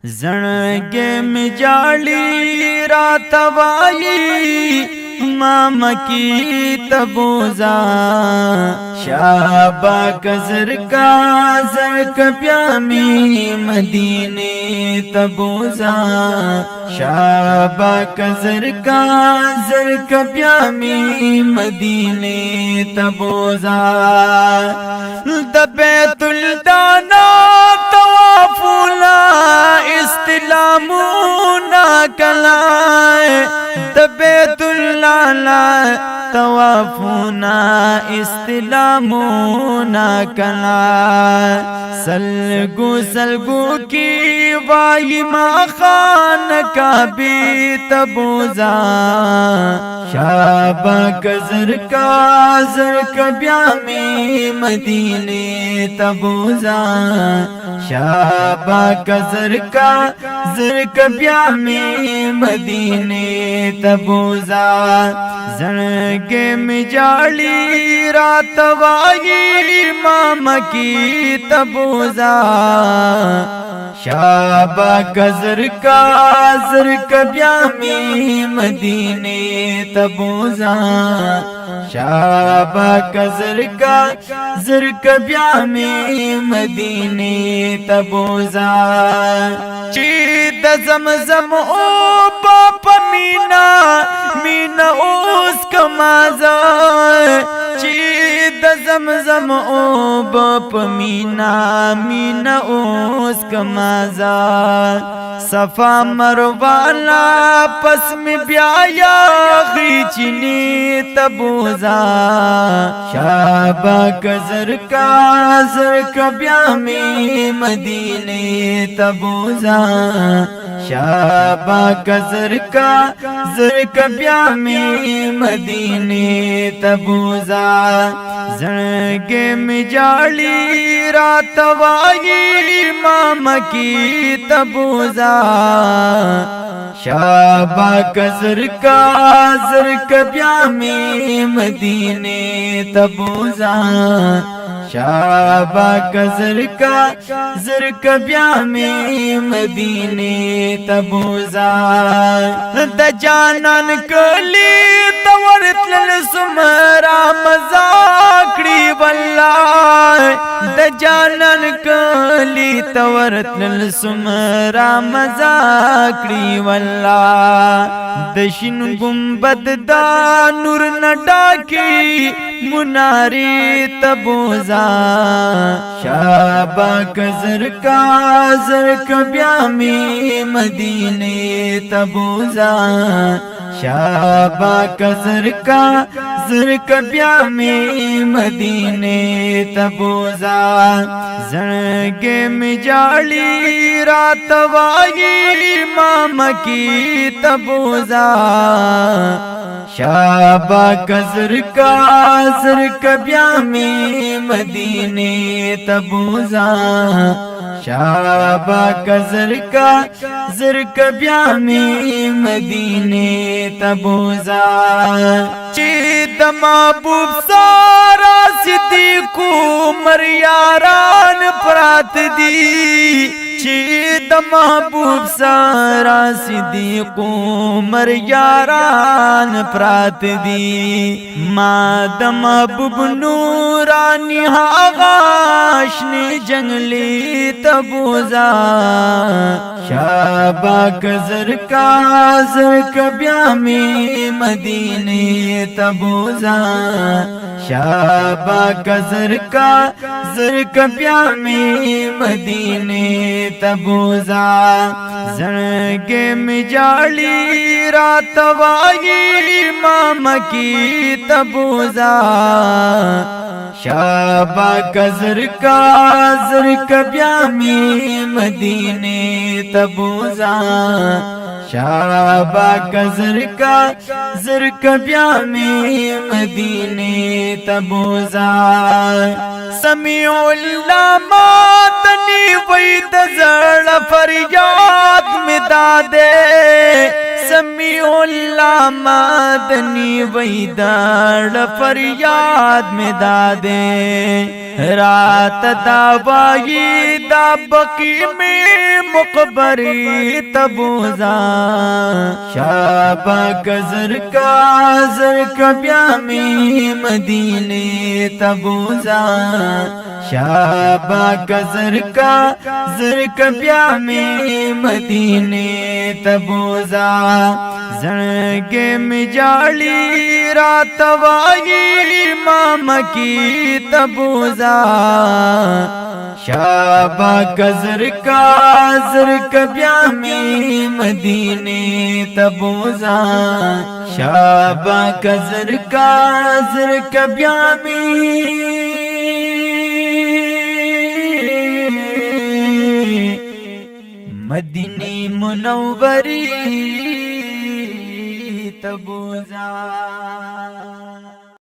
زړګې می جاړي رات وایي ماما کی تبوزا شاباک زرکا زرک پیامی مدینے تبوزا شاباک زرکا زرک پیامی مدینے تبوزا دبیت الدانا توافولا استلامونا کلائے دبیت اللالا توافونا استلامونا کلا سلگو سلگو کی وائی ما خان کعبی تبوزا شاباک زرکا زرک بیامی مدینے تبوزا شاباک زرکا زرک بیامی مدینے تبوزا زنگے میں جاڑی رات وائی ماما کی تبوزا شاباک زرکا زرک بیامی مدینے تبوزا شاباک زرکا زرک بیامی مدینے تبوزا چی د زمزم او باپ مینا مینا اوس کمازا چی د زمزم او باپ مینا مینا اوس کمازا صفا مروالا پس میں بیایا غیچنی تبوزا شاباک زرکا زرک بیامی مدینے تبوزا شاباک زرکا زرک بیامی مدینے تبوزا زنگے میں جاڑی رات وائی ماما کی تبوزا شاباک زرکا زرک بیامی مدینے تبوزا شاباک زرکا زرک بیامی مدینے تبوزا د جانان کلی تورت للسمرا مزاکڑی واللہ د جانان کلی تورت للسمرا مزاکڑی واللہ دشن گنبد دا نور نڈاکی مناری تبوزا شاباک زرکا زرک بیامی مدینے تبوزا شاباک زرکا زرک بیامی مدینے تبوزا زنگے میں جاڑی رات وائی ماما کی تبوزا شاباک زرکا زرک بیامی مدینے تبوزا شاباک زرکا زرک بیامی مدینے تبوزا چی د محبوب سارا صدیقو مریاران پرات دی چی د محبوب سارا صدیقو مریاران پرات دی ما د محبوب نورانی آغاشنی جنگلی تبوزا شاباک زرکا زرک بیامی مدینے تبوزا شاباک زرکا زرک بیامی مدینے تبوزا زنگے میں جاڑی رات وائی ماما کی تبوزا شاباک زرکا زرک بیامی مدینے تبوزا شاباک زرکا زرک بیامی مدینے تبوزا سمیع اللہ ماتنی وید زڑ فریاد میں دادے समीउल्लाह मदनी वैदार फरियाद में दादे रात दावाई दा बकी में मुकबरी तबूजा शाबा गजर का ब्यामी मदीने तबूजा शाबा गजर का ब्यामी मदीने तबूजा जड़गे मिजाली रातवाई मामा की तबूजा शाबा गजर का ब्यामी मदीने तबूजा शाबा गजर का ब्यामी मदीने मुनव्वरी तबूजा।